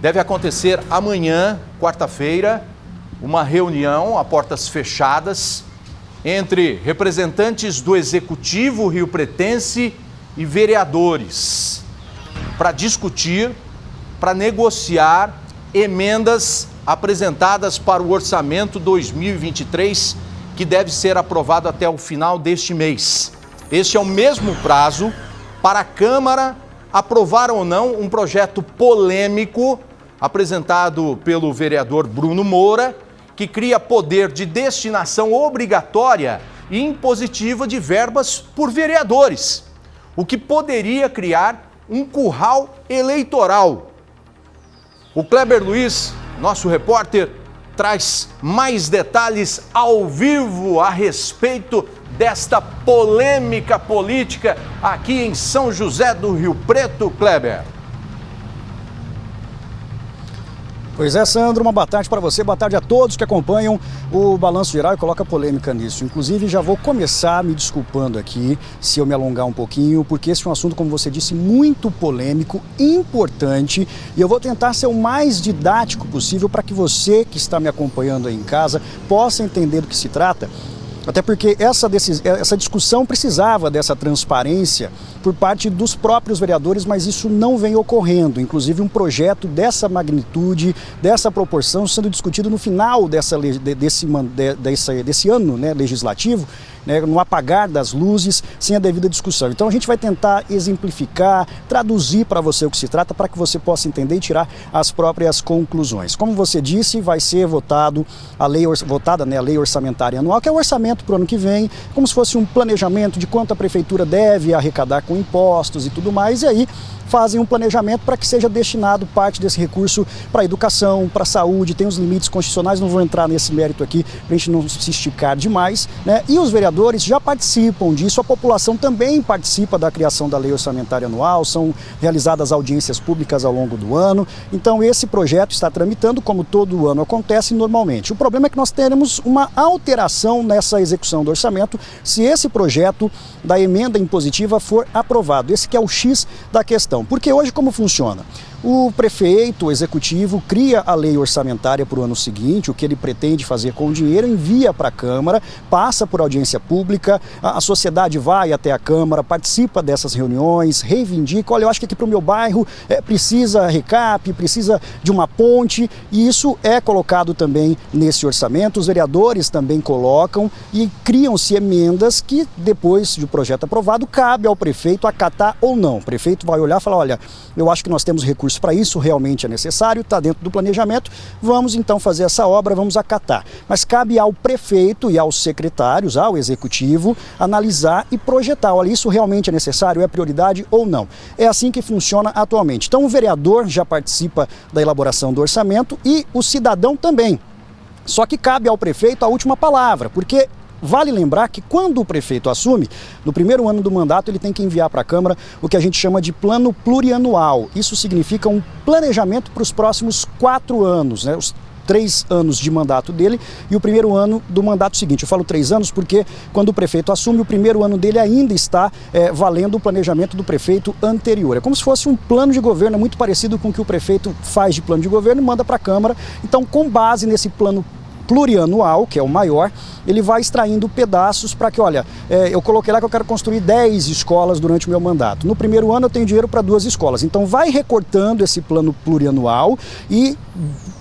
Deve acontecer amanhã, quarta-feira, uma reunião a portas fechadas entre representantes do Executivo riopretense e vereadores para discutir, para negociar emendas apresentadas para o orçamento 2023, que deve ser aprovado até o final deste mês. Este é o mesmo prazo para a Câmara aprovar ou não um projeto polêmico apresentado pelo vereador Bruno Moura, que cria poder de destinação obrigatória e impositiva de verbas por vereadores, o que poderia criar um curral eleitoral. O Kleber Luiz, nosso repórter, traz mais detalhes ao vivo a respeito desta polêmica política aqui em São José do Rio Preto, Kleber. Pois é, Sandro, uma boa tarde para você, boa tarde a todos que acompanham o Balanço Geral e coloca polêmica nisso. Inclusive, já vou começar me desculpando aqui, se eu me alongar um pouquinho, porque esse é um assunto, como você disse, muito polêmico, importante, e eu vou tentar ser o mais didático possível para que você que está me acompanhando aí em casa possa entender do que se trata. Até porque essa discussão precisava dessa transparência por parte dos próprios vereadores, mas isso não vem ocorrendo. Inclusive um projeto dessa magnitude, dessa proporção, sendo discutido no final desse ano, né, legislativo, né, no apagar das luzes, sem a devida discussão. Então a gente vai tentar exemplificar, traduzir para você o que se trata, para que você possa entender e tirar as próprias conclusões. Como você disse, vai ser votada a lei orçamentária anual, que é o orçamento para o ano que vem, como se fosse um planejamento de quanto a prefeitura deve arrecadar com impostos e tudo mais, e aí fazem um planejamento para que seja destinado parte desse recurso para a educação, para a saúde, tem os limites constitucionais, não vou entrar nesse mérito aqui para a gente não se esticar demais, né? E os vereadores já participam disso, a população também participa da criação da lei orçamentária anual, são realizadas audiências públicas ao longo do ano, então esse projeto está tramitando como todo ano acontece normalmente. O problema é que nós teremos uma alteração nessa execução do orçamento se esse projeto da emenda impositiva for aprovado, esse que é o X da questão. Porque hoje como funciona? O prefeito, o executivo, cria a lei orçamentária para o ano seguinte, o que ele pretende fazer com o dinheiro, envia para a Câmara, passa por audiência pública, a sociedade vai até a Câmara, participa dessas reuniões, reivindica, olha, eu acho que aqui para o meu bairro precisa recap, precisa de uma ponte, e isso é colocado também nesse orçamento, os vereadores também colocam e criam-se emendas que depois do projeto aprovado, cabe ao prefeito acatar ou não. O prefeito vai olhar e falar, olha, eu acho que nós temos recursos para isso, realmente é necessário, está dentro do planejamento, vamos então fazer essa obra, vamos acatar. Mas cabe ao prefeito e aos secretários, ao executivo, analisar e projetar, olha, isso realmente é necessário, é prioridade ou não. É assim que funciona atualmente. Então o vereador já participa da elaboração do orçamento e o cidadão também. Só que cabe ao prefeito a última palavra, porque vale lembrar que quando o prefeito assume, no primeiro ano do mandato, ele tem que enviar para a Câmara o que a gente chama de plano plurianual. Isso significa um planejamento para os próximos 4 anos, né? Os 3 anos de mandato dele e o primeiro ano do mandato seguinte. Eu falo 3 anos porque quando o prefeito assume, o primeiro ano dele ainda está valendo o planejamento do prefeito anterior. É como se fosse um plano de governo, muito parecido com o que o prefeito faz de plano de governo e manda para a Câmara. Então, com base nesse plano plurianual, que é o maior, ele vai extraindo pedaços para que, olha, eu coloquei lá que eu quero construir 10 escolas durante o meu mandato. No primeiro ano eu tenho dinheiro para 2 escolas. Então vai recortando esse plano plurianual e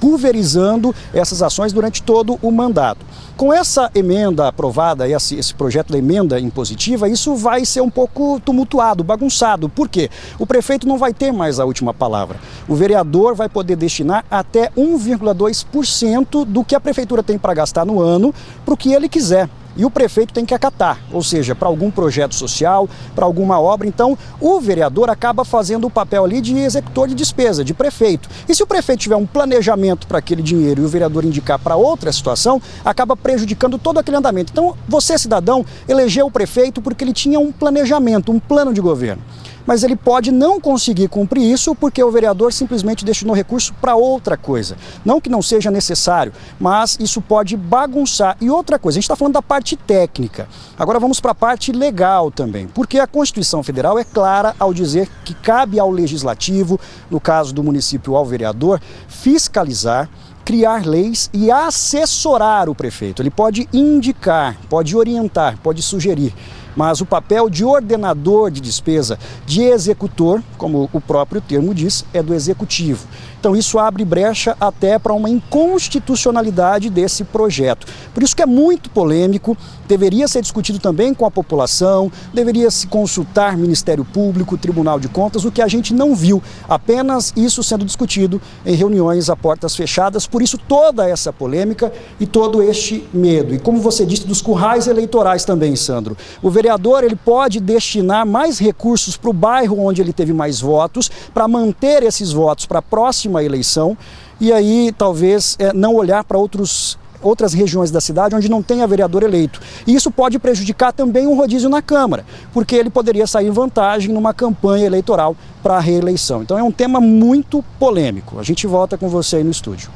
pulverizando essas ações durante todo o mandato. Com essa emenda aprovada, esse projeto da emenda impositiva, isso vai ser um pouco tumultuado, bagunçado. Por quê? O prefeito não vai ter mais a última palavra. O vereador vai poder destinar até 1,2% do que a prefeitura tem para gastar no ano para o que ele quiser. E o prefeito tem que acatar, ou seja, para algum projeto social, para alguma obra. Então, o vereador acaba fazendo o papel ali de executor de despesa, de prefeito. E se o prefeito tiver um planejamento para aquele dinheiro e o vereador indicar para outra situação, acaba prejudicando todo aquele andamento. Então, você, cidadão, elegeu o prefeito porque ele tinha um planejamento, um plano de governo. mas ele pode não conseguir cumprir isso porque o vereador simplesmente destinou recurso para outra coisa. Não que não seja necessário, mas isso pode bagunçar. E outra coisa, a gente está falando da parte técnica. Agora vamos para a parte legal também, porque a Constituição Federal é clara ao dizer que cabe ao Legislativo, no caso do município ao vereador, fiscalizar, criar leis e assessorar o prefeito. Ele pode indicar, pode orientar, pode sugerir, mas o papel de ordenador de despesa, de executor, como o próprio termo diz, é do executivo. Então isso abre brecha até para uma inconstitucionalidade desse projeto. Por isso que é muito polêmico, deveria ser discutido também com a população, deveria se consultar Ministério Público, Tribunal de Contas, o que a gente não viu, apenas isso sendo discutido em reuniões a portas fechadas, por isso toda essa polêmica e todo este medo. E como você disse, dos currais eleitorais também, Sandro, o vereador ele pode destinar mais recursos para o bairro onde ele teve mais votos, para manter esses votos para a próxima eleição, e aí talvez não olhar para outras regiões da cidade onde não tenha vereador eleito. E isso pode prejudicar também o rodízio na Câmara, porque ele poderia sair em vantagem numa campanha eleitoral para a reeleição. Então é um tema muito polêmico. A gente volta com você aí no estúdio.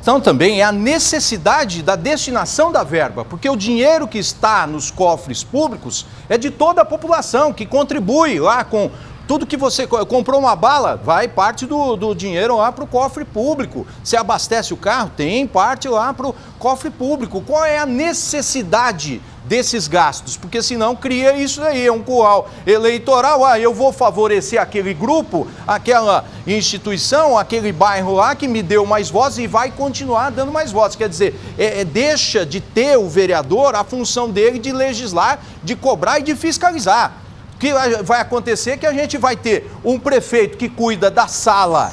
Então também é a necessidade da destinação da verba, porque o dinheiro que está nos cofres públicos é de toda a população que contribui lá com tudo que você comprou uma bala, vai parte do dinheiro lá para o cofre público. Você abastece o carro, tem parte lá para o cofre público. Qual é a necessidade desses gastos? Porque senão cria isso aí, é um curral eleitoral. Eu vou favorecer aquele grupo, aquela instituição, aquele bairro lá que me deu mais votos e vai continuar dando mais votos. Quer dizer, deixa de ter o vereador a função dele de legislar, de cobrar e de fiscalizar. O que vai acontecer é que a gente vai ter um prefeito que cuida da sala,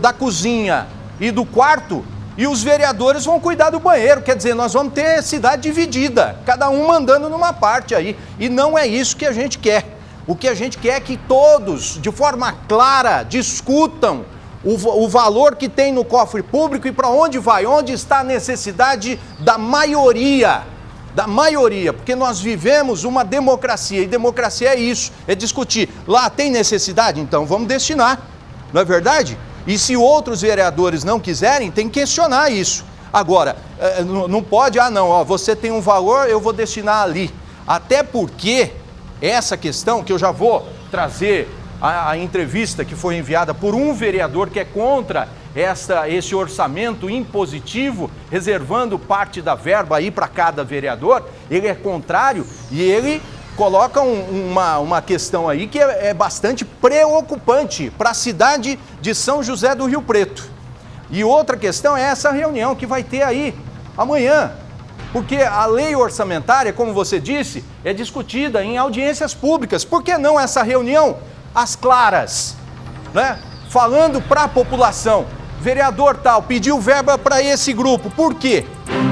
da cozinha e do quarto, e os vereadores vão cuidar do banheiro. Quer dizer, nós vamos ter cidade dividida, cada um mandando numa parte aí. E não é isso que a gente quer. O que a gente quer é que todos, de forma clara, discutam o valor que tem no cofre público e para onde vai, onde está a necessidade da maioria. Porque nós vivemos uma democracia, e democracia é isso, é discutir. Lá tem necessidade? Então vamos destinar, não é verdade? E se outros vereadores não quiserem, tem que questionar isso. Agora, não pode, você tem um valor, eu vou destinar ali. Até porque essa questão, que eu já vou trazer a entrevista que foi enviada por um vereador que é contra esse orçamento impositivo, reservando parte da verba aí para cada vereador, ele é contrário e ele coloca uma questão aí que é bastante preocupante para a cidade de São José do Rio Preto. E outra questão é essa reunião que vai ter aí amanhã, porque a lei orçamentária, como você disse, é discutida em audiências públicas. Por que não essa reunião às claras, né? Falando para a população, vereador tal, pediu verba para esse grupo. Por quê?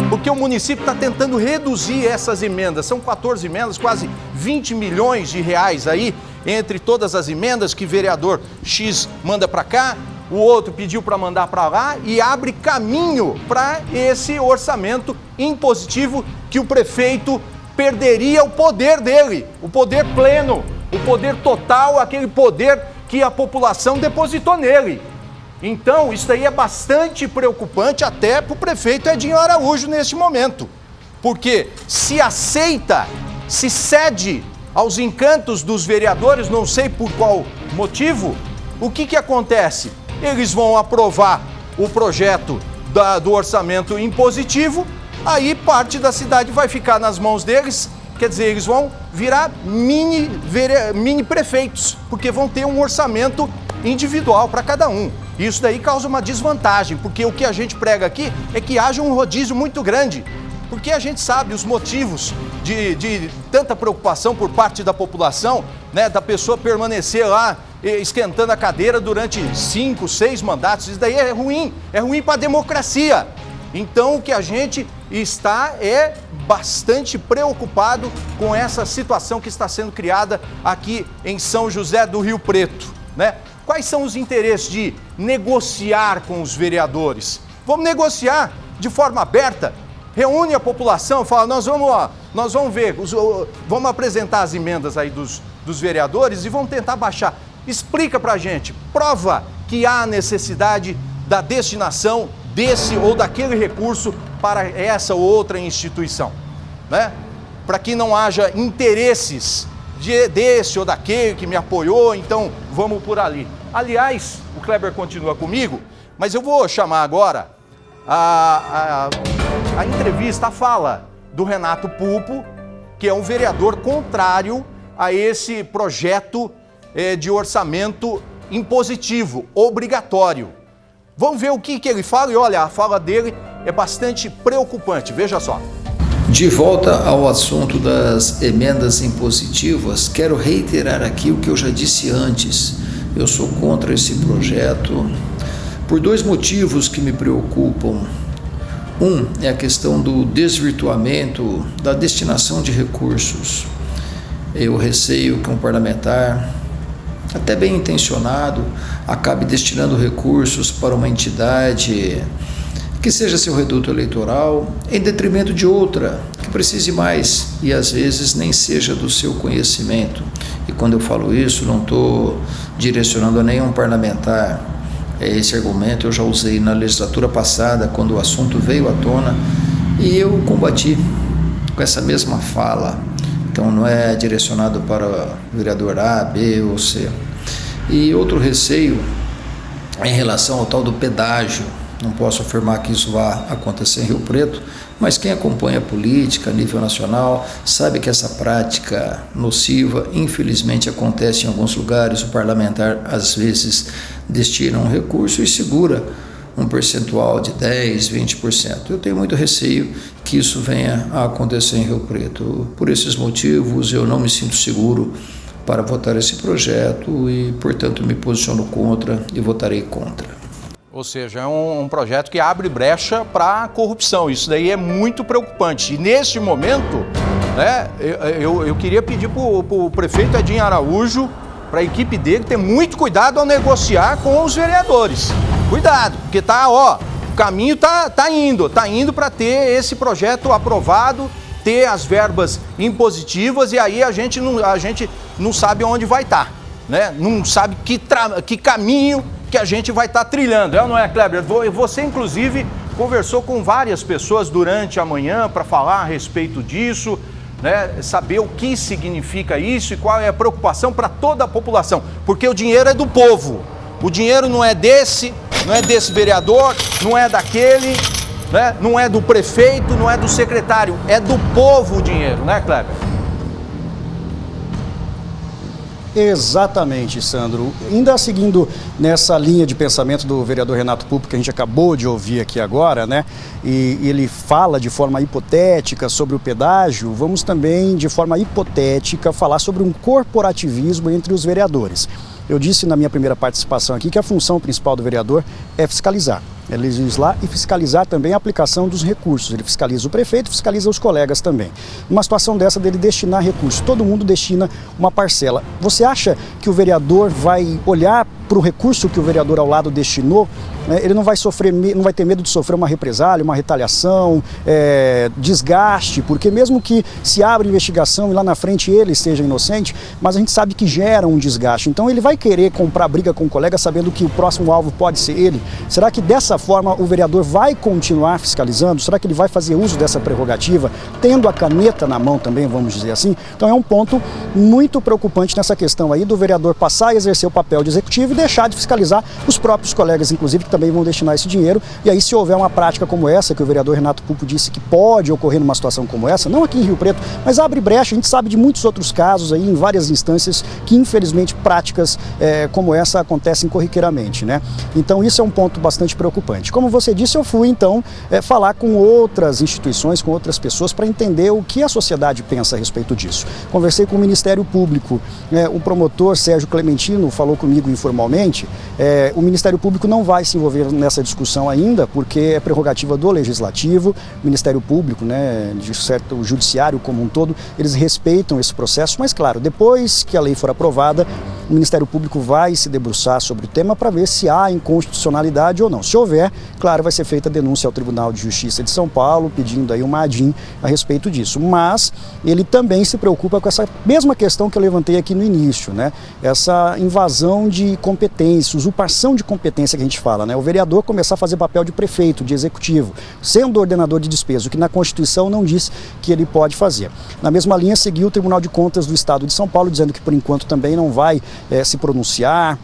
Porque o município está tentando reduzir essas emendas. São 14 emendas, quase 20 milhões de reais aí, entre todas as emendas que vereador X manda para cá, o outro pediu para mandar para lá, e abre caminho para esse orçamento impositivo que o prefeito perderia o poder dele, o poder pleno, o poder total, aquele poder que a população depositou nele. Então, isso aí é bastante preocupante até para o prefeito Edinho Araújo neste momento. Porque se aceita, se cede aos encantos dos vereadores, não sei por qual motivo, o que acontece? Eles vão aprovar o projeto do orçamento impositivo, aí parte da cidade vai ficar nas mãos deles, quer dizer, eles vão virar mini prefeitos, porque vão ter um orçamento individual para cada um. Isso daí causa uma desvantagem, porque o que a gente prega aqui é que haja um rodízio muito grande, porque a gente sabe os motivos de tanta preocupação por parte da população, né, da pessoa permanecer lá esquentando a cadeira durante 5, 6 mandatos. Isso daí é ruim para a democracia. Então o que a gente está é bastante preocupado com essa situação que está sendo criada aqui em São José do Rio Preto, né? Quais são os interesses de negociar com os vereadores? Vamos negociar de forma aberta, reúne a população, fala, nós vamos ver, vamos apresentar as emendas aí dos dos vereadores e vão tentar baixar. Explica pra gente, prova que há necessidade da destinação desse ou daquele recurso para essa ou outra instituição, né? Para que não haja interesses desse ou daquele que me apoiou, então vamos por ali. Aliás, o Kleber continua comigo, mas eu vou chamar agora a entrevista, a fala do Renato Pupo, que é um vereador contrário a esse projeto de orçamento impositivo, obrigatório. Vamos ver o que ele fala e olha, a fala dele é bastante preocupante, veja só. De volta ao assunto das emendas impositivas, quero reiterar aqui o que eu já disse antes. Eu sou contra esse projeto por dois motivos que me preocupam. Um é a questão do desvirtuamento da destinação de recursos. Eu receio que um parlamentar, até bem intencionado, acabe destinando recursos para uma entidade que seja seu reduto eleitoral, em detrimento de outra, que precise mais e às vezes nem seja do seu conhecimento. E quando eu falo isso, não estou direcionando a nenhum parlamentar. Esse argumento eu já usei na legislatura passada, quando o assunto veio à tona, e eu combati com essa mesma fala. Então não é direcionado para o vereador A, B ou C. E outro receio em relação ao tal do pedágio. Não posso afirmar que isso vá acontecer em Rio Preto, mas quem acompanha a política a nível nacional sabe que essa prática nociva, infelizmente, acontece em alguns lugares. O parlamentar, às vezes, destina um recurso e segura um percentual de 10%, 20%. Eu tenho muito receio que isso venha a acontecer em Rio Preto. Por esses motivos, eu não me sinto seguro para votar esse projeto e, portanto, me posiciono contra e votarei contra. Ou seja, é um projeto que abre brecha para a corrupção. Isso daí é muito preocupante. E neste momento, né, eu queria pedir para o prefeito Edinho Araújo, para a equipe dele, ter muito cuidado ao negociar com os vereadores. Cuidado, porque o caminho tá indo para ter esse projeto aprovado, ter as verbas impositivas, e aí a gente não sabe onde vai estar, né? Não sabe que caminho que a gente vai estar trilhando, não é, Kleber? Você, inclusive, conversou com várias pessoas durante a manhã para falar a respeito disso, né? Saber o que significa isso e qual é a preocupação para toda a população, porque o dinheiro é do povo, o dinheiro não é desse vereador, não é daquele, né? Não é do prefeito, não é do secretário, é do povo o dinheiro, né, Kleber? Exatamente, Sandro. Ainda seguindo nessa linha de pensamento do vereador Renato Pupo, que a gente acabou de ouvir aqui agora, né? E ele fala de forma hipotética sobre o pedágio, vamos também, de forma hipotética, falar sobre um corporativismo entre os vereadores. Eu disse na minha primeira participação aqui que a função principal do vereador é fiscalizar. É legislar e fiscalizar também a aplicação dos recursos. Ele fiscaliza o prefeito, fiscaliza os colegas também. Numa situação dessa dele destinar recursos, todo mundo destina uma parcela. Você acha que o vereador vai olhar para o recurso que o vereador ao lado destinou? Ele não vai ter medo de sofrer uma represália, uma retaliação, desgaste, porque mesmo que se abra investigação e lá na frente ele esteja inocente, mas a gente sabe que gera um desgaste. Então ele vai querer comprar briga com o colega sabendo que o próximo alvo pode ser ele? Será que dessa forma o vereador vai continuar fiscalizando? Será que ele vai fazer uso dessa prerrogativa, tendo a caneta na mão também, vamos dizer assim? Então é um ponto muito preocupante nessa questão aí do vereador passar a exercer o papel de executivo e deixar de fiscalizar os próprios colegas, inclusive, que também vão destinar esse dinheiro. E aí, se houver uma prática como essa, que o vereador Renato Pupo disse que pode ocorrer numa situação como essa, não aqui em Rio Preto, mas abre brecha, a gente sabe de muitos outros casos aí, em várias instâncias, que infelizmente práticas como essa acontecem corriqueiramente, né? Então isso é um ponto bastante preocupante. Como você disse, eu fui então falar com outras instituições, com outras pessoas, para entender o que a sociedade pensa a respeito disso. Conversei com o Ministério Público, o promotor Sérgio Clementino falou comigo informalmente, formalmente, o Ministério Público não vai se envolver nessa discussão ainda, porque é prerrogativa do Legislativo, o Ministério Público, né, de certo, o Judiciário como um todo, eles respeitam esse processo, mas claro, depois que a lei for aprovada, o Ministério Público vai se debruçar sobre o tema para ver se há inconstitucionalidade ou não. Se houver, claro, vai ser feita a denúncia ao Tribunal de Justiça de São Paulo, pedindo aí uma ADIM a respeito disso. Mas ele também se preocupa com essa mesma questão que eu levantei aqui no início, né? Essa invasão de competência, usurpação de competência que a gente fala, né? O vereador começar a fazer papel de prefeito, de executivo, sendo ordenador de despesa, o que na Constituição não diz que ele pode fazer. Na mesma linha, seguiu o Tribunal de Contas do Estado de São Paulo, dizendo que por enquanto também não vai se pronunciar,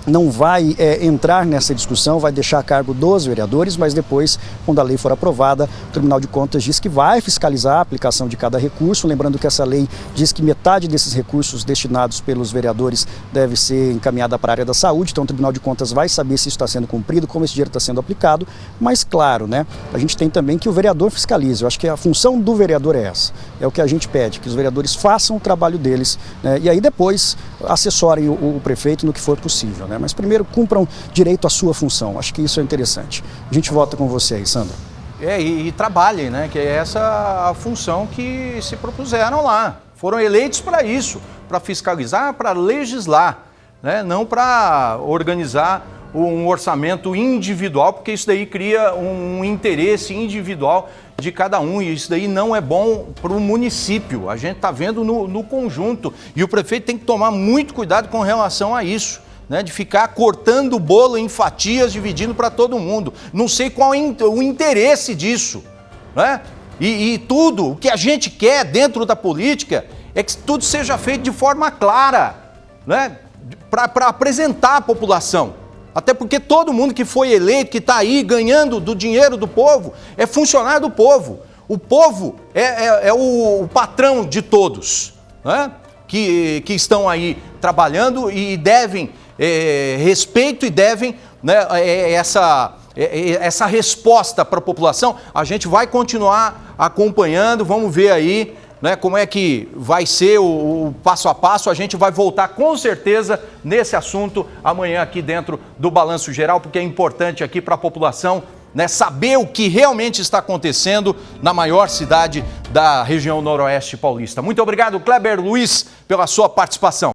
não vai entrar nessa discussão, vai deixar a cargo dos vereadores, mas depois, quando a lei for aprovada, o Tribunal de Contas diz que vai fiscalizar a aplicação de cada recurso, lembrando que essa lei diz que metade desses recursos destinados pelos vereadores deve ser encaminhada para a área da saúde, então o Tribunal de Contas vai saber se isso está sendo cumprido, como esse dinheiro está sendo aplicado, mas claro, né, a gente tem também que o vereador fiscalize, eu acho que a função do vereador é essa, é o que a gente pede, que os vereadores façam o trabalho deles, né, e aí depois assessorem o prefeito no que for possível, né? Mas primeiro cumpram direito à sua função, acho que isso é interessante. A gente volta com você aí, Sandra. E trabalhem, né? Que é essa a função que se propuseram lá. Foram eleitos para isso, para fiscalizar, para legislar, né? Não para organizar um orçamento individual, porque isso daí cria um interesse individual de cada um, e isso daí não é bom para o município. A gente está vendo no conjunto, e o prefeito tem que tomar muito cuidado com relação a isso, né, de ficar cortando o bolo em fatias, dividindo para todo mundo. Não sei qual é o interesse disso, né? E tudo, o que a gente quer dentro da política é que tudo seja feito de forma clara, né, para apresentar à população. Até porque todo mundo que foi eleito, que está aí ganhando do dinheiro do povo, é funcionário do povo. O povo é o patrão de todos, né, que estão aí trabalhando e devem respeito e devem, né, essa resposta para a população. A gente vai continuar acompanhando, vamos ver aí, né, como é que vai ser o passo a passo. A gente vai voltar com certeza nesse assunto amanhã aqui dentro do Balanço Geral, porque é importante aqui para a população, né, saber o que realmente está acontecendo na maior cidade da região noroeste paulista. Muito obrigado, Kleber Luiz, pela sua participação.